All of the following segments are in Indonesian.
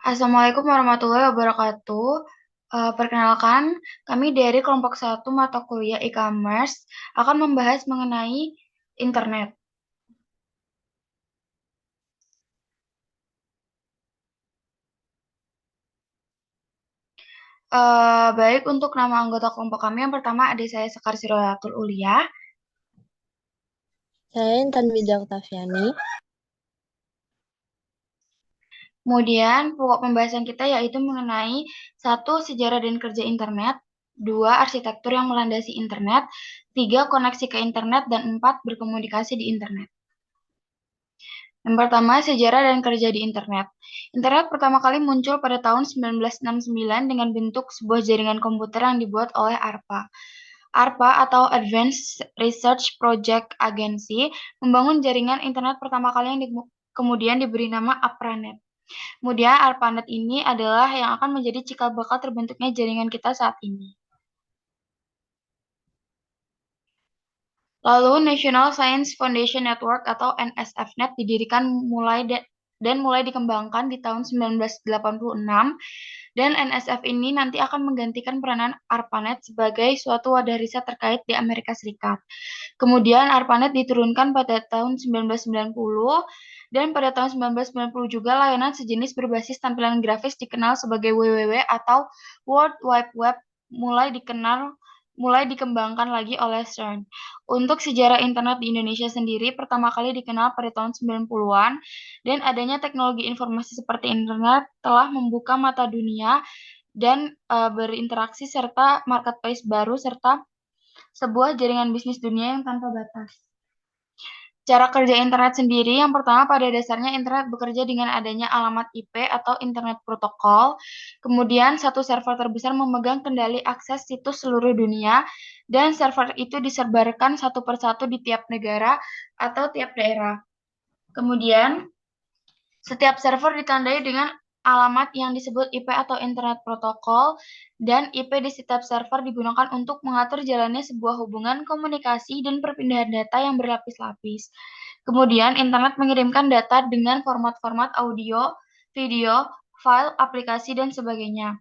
Assalamualaikum warahmatullahi wabarakatuh. Perkenalkan, kami dari kelompok satu mata kuliah e-commerce akan membahas mengenai internet. Baik, untuk nama anggota kelompok kami, yang pertama adik saya Sekar Sirolatul Ulia. Saya Intan Widya Oktaviani. Kemudian pokok pembahasan kita yaitu mengenai satu, sejarah dan kerja internet, dua, arsitektur yang melandasi internet, tiga, koneksi ke internet, dan empat, berkomunikasi di internet. Yang pertama, sejarah dan kerja di internet. Internet pertama kali muncul pada tahun 1969 dengan bentuk sebuah jaringan komputer yang dibuat oleh ARPA. ARPA atau Advanced Research Project Agency membangun jaringan internet pertama kali yang kemudian diberi nama ARPANET. Kemudian ARPANET ini adalah yang akan menjadi cikal bakal terbentuknya jaringan kita saat ini. Lalu National Science Foundation Network atau NSFNet didirikan dan mulai dikembangkan di tahun 1986, dan NSF ini nanti akan menggantikan peranan ARPANET sebagai suatu wadah riset terkait di Amerika Serikat. Kemudian ARPANET diturunkan pada tahun 1990, dan pada tahun 1990 juga layanan sejenis berbasis tampilan grafis dikenal sebagai WWW atau World Wide Web mulai dikembangkan lagi oleh CERN. Untuk sejarah internet di Indonesia sendiri pertama kali dikenal pada tahun 90-an, dan adanya teknologi informasi seperti internet telah membuka mata dunia dan berinteraksi serta marketplace baru serta sebuah jaringan bisnis dunia yang tanpa batas. Cara kerja internet sendiri, yang pertama pada dasarnya internet bekerja dengan adanya alamat IP atau Internet Protocol. Kemudian satu server terbesar memegang kendali akses situs seluruh dunia, dan server itu disebarkan satu persatu di tiap negara atau tiap daerah. Kemudian setiap server ditandai dengan alamat yang disebut IP atau Internet Protocol, dan IP di setiap server digunakan untuk mengatur jalannya sebuah hubungan komunikasi dan perpindahan data yang berlapis-lapis. Kemudian, internet mengirimkan data dengan format-format audio, video, file, aplikasi, dan sebagainya.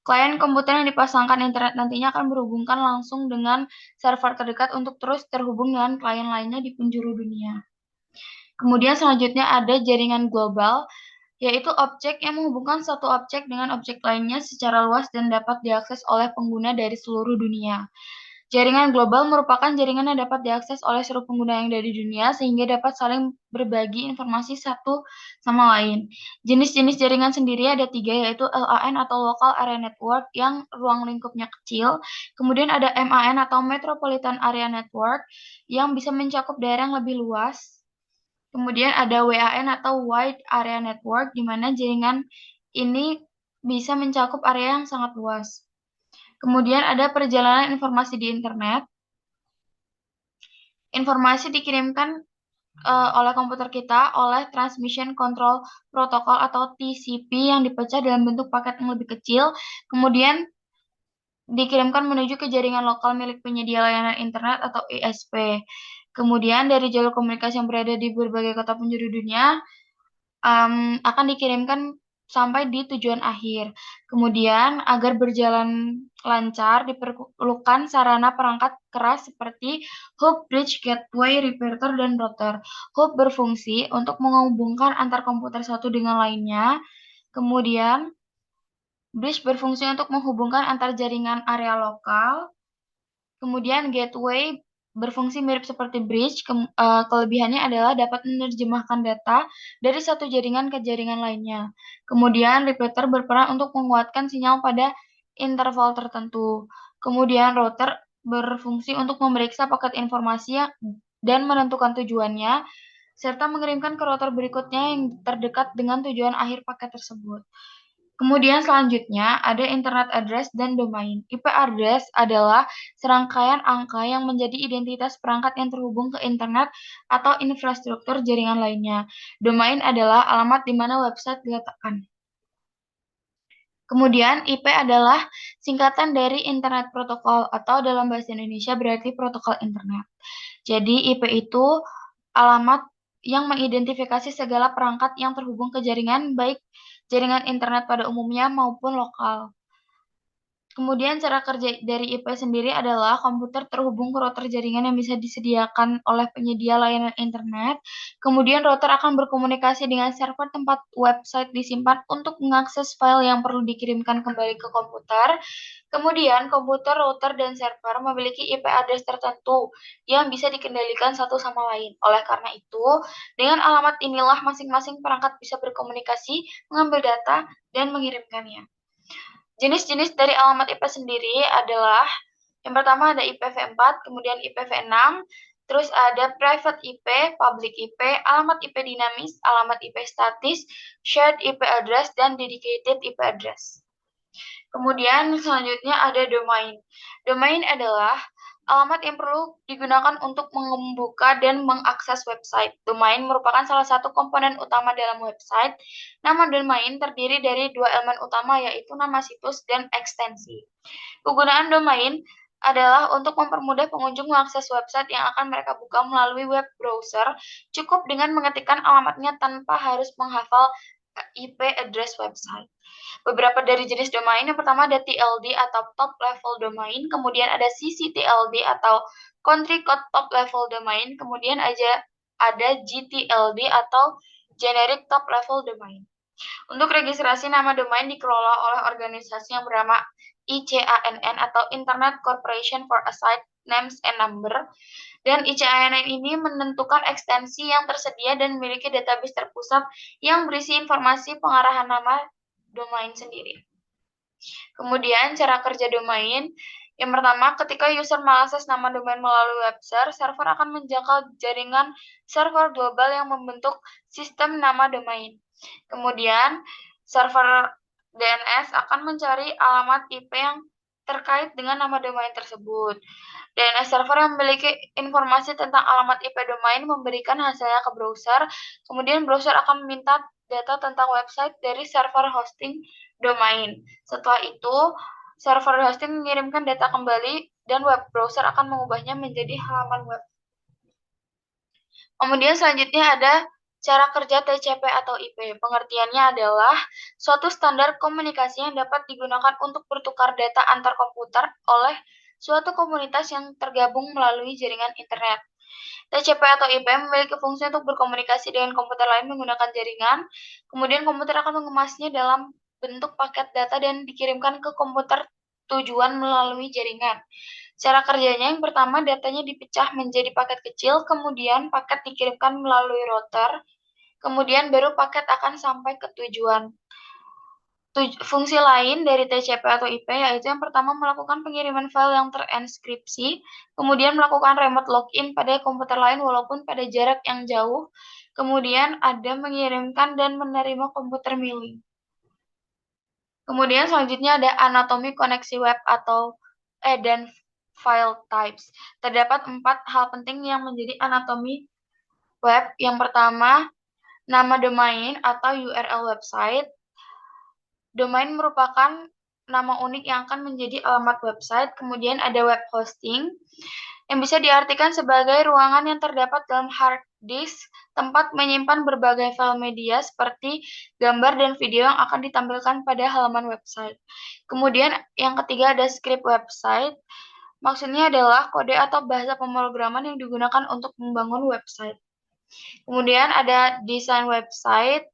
Klien komputer yang dipasangkan internet nantinya akan berhubungkan langsung dengan server terdekat untuk terus terhubung dengan klien lainnya di penjuru dunia. Kemudian selanjutnya ada jaringan global, yaitu objek yang menghubungkan satu objek dengan objek lainnya secara luas dan dapat diakses oleh pengguna dari seluruh dunia. Jaringan global merupakan jaringan yang dapat diakses oleh seluruh pengguna yang ada di dunia sehingga dapat saling berbagi informasi satu sama lain. Jenis-jenis jaringan sendiri ada tiga, yaitu LAN atau Local Area Network yang ruang lingkupnya kecil. Kemudian ada MAN atau Metropolitan Area Network yang bisa mencakup daerah yang lebih luas. Kemudian ada WAN atau Wide Area Network, di mana jaringan ini bisa mencakup area yang sangat luas. Kemudian ada perjalanan informasi di internet. Informasi dikirimkan oleh komputer kita oleh Transmission Control Protocol atau TCP yang dipecah dalam bentuk paket yang lebih kecil, kemudian dikirimkan menuju ke jaringan lokal milik penyedia layanan internet atau ISP. Kemudian dari jalur komunikasi yang berada di berbagai kota penjuru dunia akan dikirimkan sampai di tujuan akhir. Kemudian, agar berjalan lancar, diperlukan sarana perangkat keras seperti hub, bridge, gateway, repeater, dan router. Hub berfungsi untuk menghubungkan antar komputer satu dengan lainnya. Kemudian, bridge berfungsi untuk menghubungkan antar jaringan area lokal. Kemudian gateway berfungsi mirip seperti bridge, kelebihannya adalah dapat menerjemahkan data dari satu jaringan ke jaringan lainnya. Kemudian repeater berperan untuk menguatkan sinyal pada interval tertentu. Kemudian router berfungsi untuk memeriksa paket informasi dan menentukan tujuannya, serta mengirimkan ke router berikutnya yang terdekat dengan tujuan akhir paket tersebut. Kemudian selanjutnya ada internet address dan domain. IP address adalah serangkaian angka yang menjadi identitas perangkat yang terhubung ke internet atau infrastruktur jaringan lainnya. Domain adalah alamat di mana website diletakkan. Kemudian IP adalah singkatan dari Internet Protocol atau dalam bahasa Indonesia berarti protokol internet. Jadi IP itu alamat yang mengidentifikasi segala perangkat yang terhubung ke jaringan, baik jaringan internet pada umumnya maupun lokal. Kemudian cara kerja dari IP sendiri adalah komputer terhubung ke router jaringan yang bisa disediakan oleh penyedia layanan internet. Kemudian router akan berkomunikasi dengan server tempat website disimpan untuk mengakses file yang perlu dikirimkan kembali ke komputer. Kemudian komputer, router, dan server memiliki IP address tertentu yang bisa dikendalikan satu sama lain. Oleh karena itu, dengan alamat inilah masing-masing perangkat bisa berkomunikasi, mengambil data, dan mengirimkannya. Jenis-jenis dari alamat IP sendiri adalah yang pertama ada IPv4, kemudian IPv6, terus ada private IP, public IP, alamat IP dinamis, alamat IP statis, shared IP address, dan dedicated IP address. Kemudian selanjutnya ada domain. Domain adalah alamat yang perlu digunakan untuk membuka dan mengakses website. Domain merupakan salah satu komponen utama dalam website. Nama domain terdiri dari dua elemen utama, yaitu nama situs dan ekstensi. Kegunaan domain adalah untuk mempermudah pengunjung mengakses website yang akan mereka buka melalui web browser. Cukup dengan mengetikkan alamatnya tanpa harus menghafal IP address website. Beberapa dari jenis domain, yang pertama ada TLD atau top level domain, kemudian ada CCTLD atau country code top level domain, kemudian ada GTLD atau generic top level domain. Untuk registrasi nama domain dikelola oleh organisasi yang bernama ICANN atau Internet Corporation for Assigned Names and Number. Dan ICANN ini menentukan ekstensi yang tersedia dan memiliki database terpusat yang berisi informasi pengarahan nama domain sendiri. Kemudian cara kerja domain, yang pertama ketika user mengakses nama domain melalui web server akan menjangkau jaringan server global yang membentuk sistem nama domain. Kemudian server DNS akan mencari alamat IP yang terkait dengan nama domain tersebut. DNS server yang memiliki informasi tentang alamat IP domain memberikan hasilnya ke browser. Kemudian browser akan meminta data tentang website dari server hosting domain. Setelah itu, server hosting mengirimkan data kembali dan web browser akan mengubahnya menjadi halaman web. Kemudian selanjutnya ada cara kerja TCP atau IP. Pengertiannya adalah suatu standar komunikasi yang dapat digunakan untuk bertukar data antar komputer oleh suatu komunitas yang tergabung melalui jaringan internet. TCP atau IP memiliki fungsi untuk berkomunikasi dengan komputer lain menggunakan jaringan. Kemudian komputer akan mengemasnya dalam bentuk paket data dan dikirimkan ke komputer tujuan melalui jaringan. Cara kerjanya yang pertama, datanya dipecah menjadi paket kecil, kemudian paket dikirimkan melalui router, kemudian baru paket akan sampai ke tujuan. Fungsi lain dari TCP atau IP yaitu yang pertama melakukan pengiriman file yang terenskripsi, kemudian melakukan remote login pada komputer lain walaupun pada jarak yang jauh, kemudian ada mengirimkan dan menerima komputer milik. Kemudian selanjutnya ada anatomi koneksi web dan file types. Terdapat 4 hal penting yang menjadi anatomi web. Yang pertama, nama domain atau URL website. Domain merupakan nama unik yang akan menjadi alamat website. Kemudian ada web hosting, yang bisa diartikan sebagai ruangan yang terdapat dalam hard disk, tempat menyimpan berbagai file media seperti gambar dan video yang akan ditampilkan pada halaman website. Kemudian yang ketiga ada script website. Maksudnya adalah kode atau bahasa pemrograman yang digunakan untuk membangun website. Kemudian ada desain website.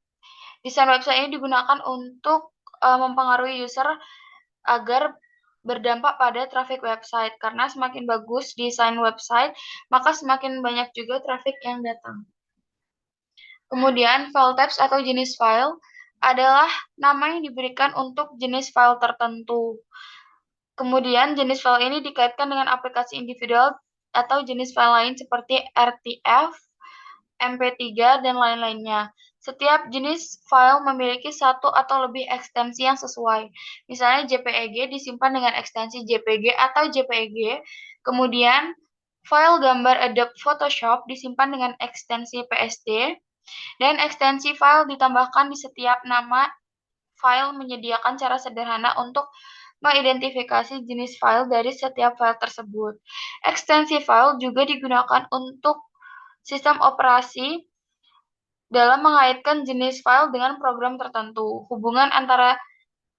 Desain website ini digunakan untuk mempengaruhi user agar berdampak pada traffic website. Karena semakin bagus desain website, maka semakin banyak juga traffic yang datang. Kemudian file types atau jenis file adalah nama yang diberikan untuk jenis file tertentu. Kemudian jenis file ini dikaitkan dengan aplikasi individual atau jenis file lain seperti RTF, MP3, dan lain-lainnya. Setiap jenis file memiliki satu atau lebih ekstensi yang sesuai. Misalnya JPEG disimpan dengan ekstensi JPG atau JPEG. Kemudian file gambar Adobe Photoshop disimpan dengan ekstensi PSD. Dan ekstensi file ditambahkan di setiap nama file menyediakan cara sederhana untuk mengidentifikasi jenis file dari setiap file tersebut. Ekstensi file juga digunakan untuk sistem operasi dalam mengaitkan jenis file dengan program tertentu. Hubungan antara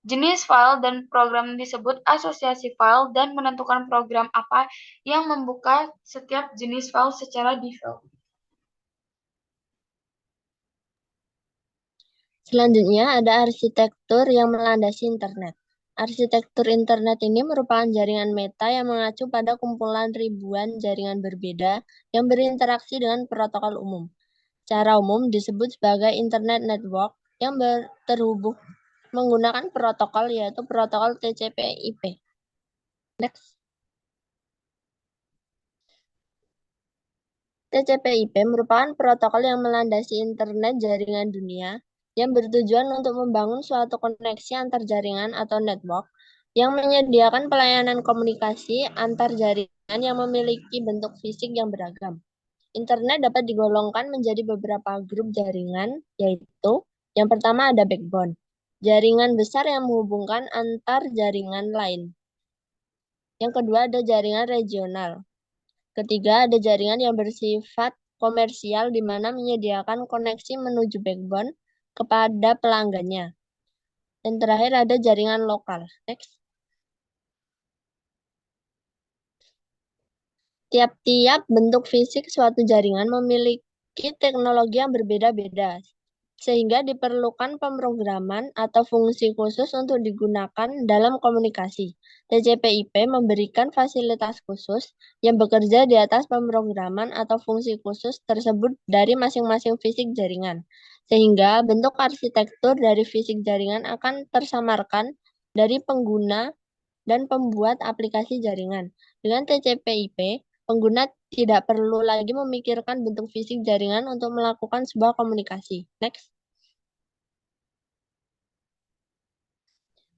jenis file dan program disebut asosiasi file dan menentukan program apa yang membuka setiap jenis file secara default. Selanjutnya ada arsitektur yang melandasi internet. Arsitektur internet ini merupakan jaringan meta yang mengacu pada kumpulan ribuan jaringan berbeda yang berinteraksi dengan protokol umum. Secara umum disebut sebagai Internet Network yang terhubung menggunakan protokol yaitu protokol TCP/IP. Next. TCP/IP merupakan protokol yang melandasi internet jaringan dunia yang bertujuan untuk membangun suatu koneksi antar jaringan atau network yang menyediakan pelayanan komunikasi antar jaringan yang memiliki bentuk fisik yang beragam. Internet dapat digolongkan menjadi beberapa grup jaringan, yaitu yang pertama ada backbone, jaringan besar yang menghubungkan antar jaringan lain. Yang kedua ada jaringan regional. Ketiga, ada jaringan yang bersifat komersial di mana menyediakan koneksi menuju backbone kepada pelanggannya. Dan terakhir ada jaringan lokal. Next. Tiap-tiap bentuk fisik suatu jaringan memiliki teknologi yang berbeda-beda, sehingga diperlukan pemrograman atau fungsi khusus untuk digunakan dalam komunikasi. TCP/IP memberikan fasilitas khusus yang bekerja di atas pemrograman atau fungsi khusus tersebut dari masing-masing fisik jaringan, sehingga bentuk arsitektur dari fisik jaringan akan tersamarkan dari pengguna dan pembuat aplikasi jaringan. Dengan TCP/IP, pengguna tidak perlu lagi memikirkan bentuk fisik jaringan untuk melakukan sebuah komunikasi. Next.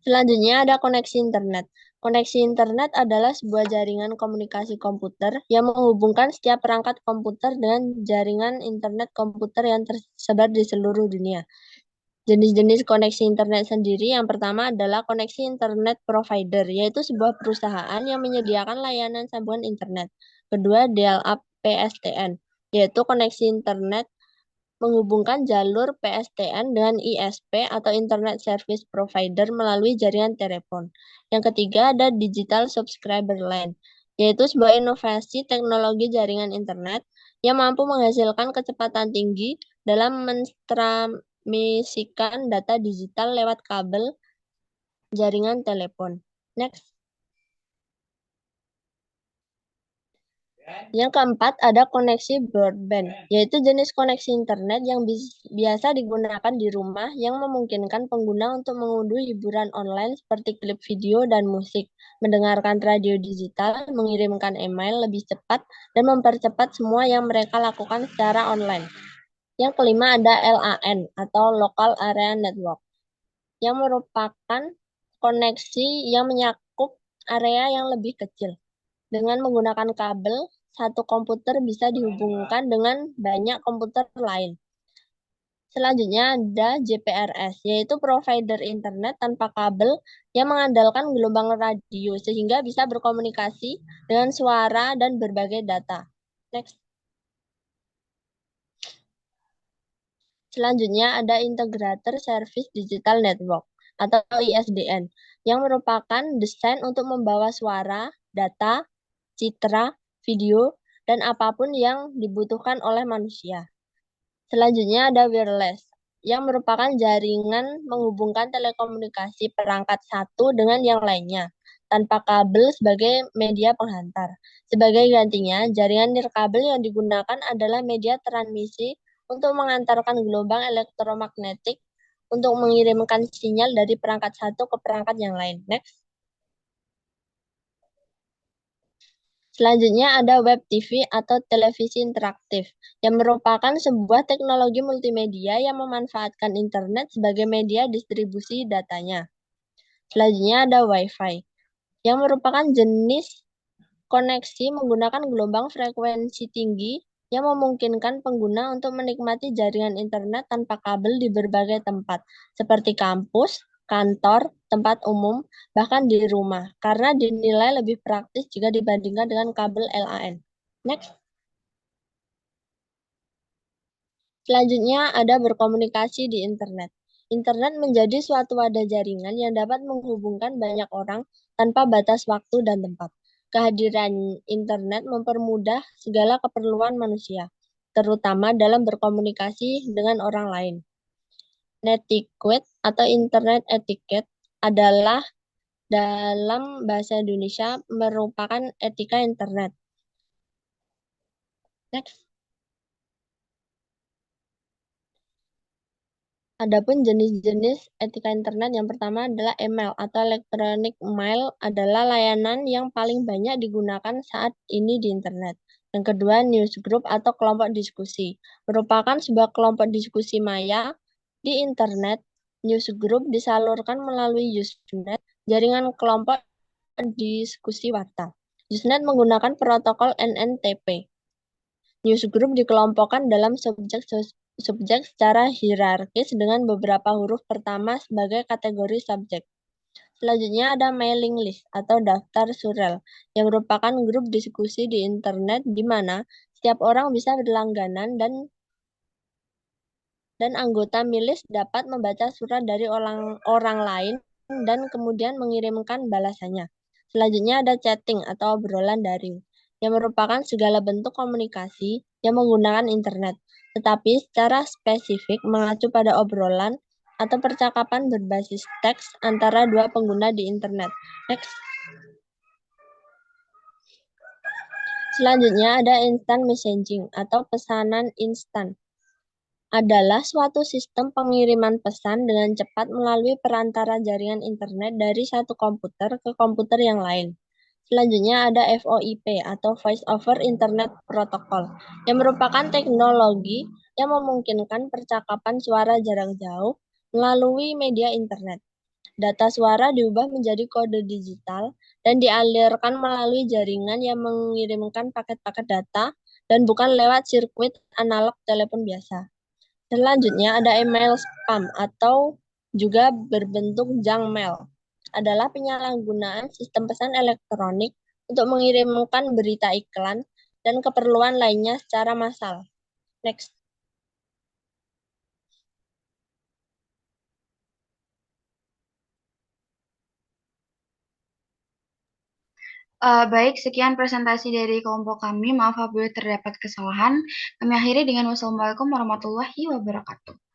Selanjutnya ada koneksi internet. Koneksi internet adalah sebuah jaringan komunikasi komputer yang menghubungkan setiap perangkat komputer dengan jaringan internet komputer yang tersebar di seluruh dunia. Jenis-jenis koneksi internet sendiri yang pertama adalah koneksi internet provider, yaitu sebuah perusahaan yang menyediakan layanan sambungan internet. Kedua, dial-up PSTN, yaitu koneksi internet menghubungkan jalur PSTN dengan ISP atau Internet Service Provider melalui jaringan telepon. Yang ketiga ada Digital Subscriber Line, yaitu sebuah inovasi teknologi jaringan internet yang mampu menghasilkan kecepatan tinggi dalam mentransmisikan data digital lewat kabel jaringan telepon. Next. Yang keempat ada koneksi broadband, yaitu jenis koneksi internet yang biasa digunakan di rumah yang memungkinkan pengguna untuk mengunduh hiburan online seperti klip video dan musik, mendengarkan radio digital, mengirimkan email lebih cepat, dan mempercepat semua yang mereka lakukan secara online. Yang kelima ada LAN atau Local Area Network, yang merupakan koneksi yang menyakup area yang lebih kecil. Dengan menggunakan kabel, satu komputer bisa dihubungkan dengan banyak komputer lain. Selanjutnya ada JPRS, yaitu provider internet tanpa kabel yang mengandalkan gelombang radio sehingga bisa berkomunikasi dengan suara dan berbagai data. Next. Selanjutnya ada Integrator Service Digital Network atau ISDN yang merupakan desain untuk membawa suara, data, citra, video, dan apapun yang dibutuhkan oleh manusia. Selanjutnya ada wireless, yang merupakan jaringan menghubungkan telekomunikasi perangkat satu dengan yang lainnya, tanpa kabel sebagai media penghantar. Sebagai gantinya, jaringan nirkabel yang digunakan adalah media transmisi untuk mengantarkan gelombang elektromagnetik untuk mengirimkan sinyal dari perangkat satu ke perangkat yang lain. Next. Selanjutnya ada web TV atau televisi interaktif, yang merupakan sebuah teknologi multimedia yang memanfaatkan internet sebagai media distribusi datanya. Selanjutnya ada Wi-Fi, yang merupakan jenis koneksi menggunakan gelombang frekuensi tinggi yang memungkinkan pengguna untuk menikmati jaringan internet tanpa kabel di berbagai tempat, seperti kampus, kantor, tempat umum, bahkan di rumah, karena dinilai lebih praktis jika dibandingkan dengan kabel LAN. Next. Selanjutnya ada berkomunikasi di internet. Internet menjadi suatu wadah jaringan yang dapat menghubungkan banyak orang tanpa batas waktu dan tempat. Kehadiran internet mempermudah segala keperluan manusia, terutama dalam berkomunikasi dengan orang lain. Netiquette atau internet etiquette adalah dalam bahasa Indonesia merupakan etika internet. Next. Adapun jenis-jenis etika internet yang pertama adalah email atau electronic mail adalah layanan yang paling banyak digunakan saat ini di internet. Yang kedua, newsgroup atau kelompok diskusi merupakan sebuah kelompok diskusi maya di internet. Newsgroup disalurkan melalui Usenet, jaringan kelompok diskusi warta. Usenet menggunakan protokol NNTP. Newsgroup dikelompokkan dalam subjek secara hierarkis dengan beberapa huruf pertama sebagai kategori subjek. Selanjutnya ada mailing list atau daftar surel yang merupakan grup diskusi di internet di mana setiap orang bisa berlangganan dan anggota milis dapat membaca surat dari orang lain dan kemudian mengirimkan balasannya. Selanjutnya ada chatting atau obrolan daring, yang merupakan segala bentuk komunikasi yang menggunakan internet, tetapi secara spesifik mengacu pada obrolan atau percakapan berbasis teks antara dua pengguna di internet. Next. Selanjutnya ada instant messaging atau pesanan instan. Adalah suatu sistem pengiriman pesan dengan cepat melalui perantara jaringan internet dari satu komputer ke komputer yang lain. Selanjutnya ada VoIP atau Voice over Internet Protocol, yang merupakan teknologi yang memungkinkan percakapan suara jarak jauh melalui media internet. Data suara diubah menjadi kode digital dan dialirkan melalui jaringan yang mengirimkan paket-paket data dan bukan lewat sirkuit analog telepon biasa. Selanjutnya ada email spam atau juga berbentuk junk mail. Adalah penyalahgunaan sistem pesan elektronik untuk mengirimkan berita iklan dan keperluan lainnya secara massal. Next. Baik, sekian presentasi dari kelompok kami. Maaf apabila terdapat kesalahan. Kami akhiri dengan wassalamualaikum warahmatullahi wabarakatuh.